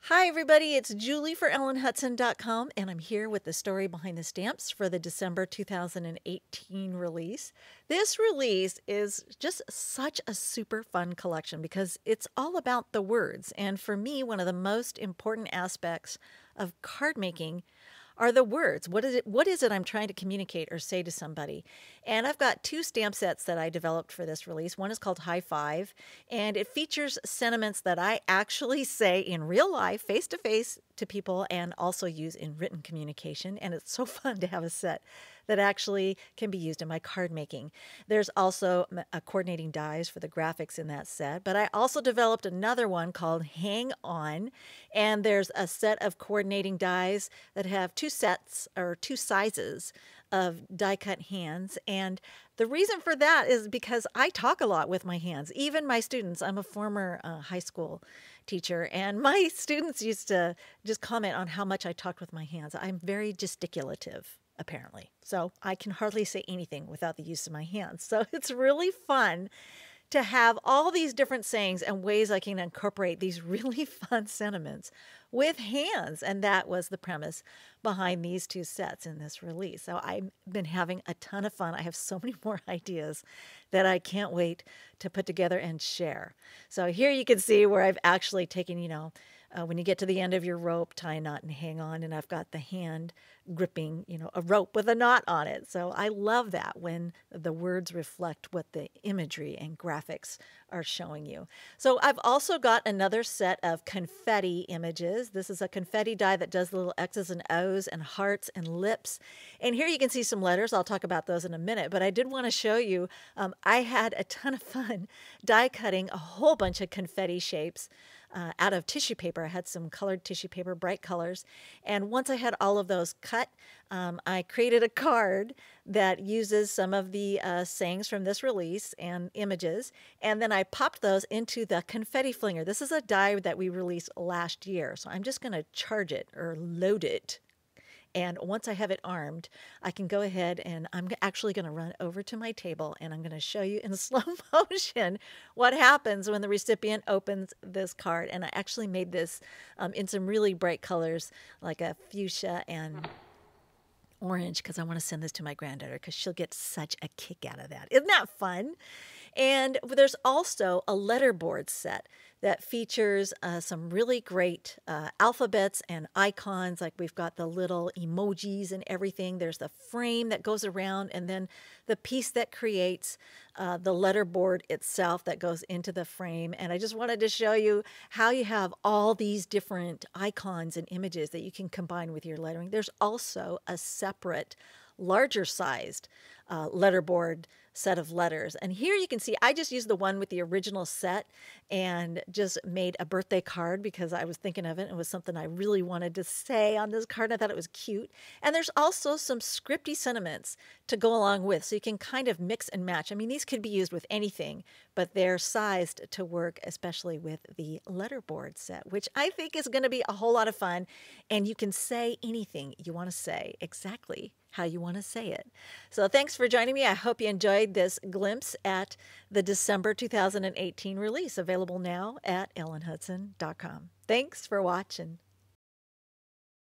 Hi, everybody. It's Julie for EllenHutson.com, and I'm here with the story behind the stamps for the December 2018 release. This release is just such a super fun collection because it's all about the words. And for me, one of the most important aspects of card making are the words. What is it I'm trying to communicate or say to somebody? And I've got two stamp sets that I developed for this release. One is called High Five, and it features sentiments that I actually say in real life, face to face to people, and also use in written communication. And it's so fun to have a set that actually can be used in my card making. There's also coordinating dies for the graphics in that set, but I also developed another one called Hang On, and there's a set of coordinating dies that have two sets or two sizes of die cut hands. And the reason for that is because I talk a lot with my hands. Even my students, I'm a former high school teacher, and my students used to just comment on how much I talked with my hands. I'm very gesticulative, apparently. So I can hardly say anything without the use of my hands. So it's really fun to have all these different sayings and ways I can incorporate these really fun sentiments with hands. And that was the premise behind these two sets in this release. So I've been having a ton of fun. I have so many more ideas that I can't wait to put together and share. So here you can see where I've actually taken, when you get to the end of your rope, tie a knot and hang on. And I've got the hand gripping, a rope with a knot on it. So I love that when the words reflect what the imagery and graphics are showing you. So I've also got another set of confetti images. This is a confetti die that does little X's and O's and hearts and lips. And here you can see some letters. I'll talk about those in a minute, but I did want to show you, I had a ton of fun die cutting a whole bunch of confetti shapes out of tissue paper. I had some colored tissue paper, bright colors. And once I had all of those cut, I created a card that uses some of the sayings from this release and images. And then I popped those into the confetti flinger. This is a die that we released last year. So I'm just going to charge it or load it. And once I have it armed, I can go ahead and I'm actually going to run over to my table and I'm going to show you in slow motion what happens when the recipient opens this card. And I actually made this in some really bright colors like a fuchsia and orange because I want to send this to my granddaughter because she'll get such a kick out of that. Isn't that fun? And there's also a letterboard set that features some really great alphabets and icons. Like we've got the little emojis and everything. There's the frame that goes around and then the piece that creates the letterboard itself that goes into the frame. And I just wanted to show you how you have all these different icons and images that you can combine with your lettering. There's also a separate larger sized letterboard set of letters. And here you can see I just used the one with the original set and just made a birthday card because I was thinking of it. It was something I really wanted to say on this card. I thought it was cute. And there's also some scripty sentiments to go along with. So you can kind of mix and match. I mean, these could be used with anything, but they're sized to work, especially with the letterboard set, which I think is going to be a whole lot of fun. And you can say anything you want to say exactly how you want to say it. So thanks for joining me. I hope you enjoyed this glimpse at the December 2018 release, available now at EllenHutson.com. Thanks for watching.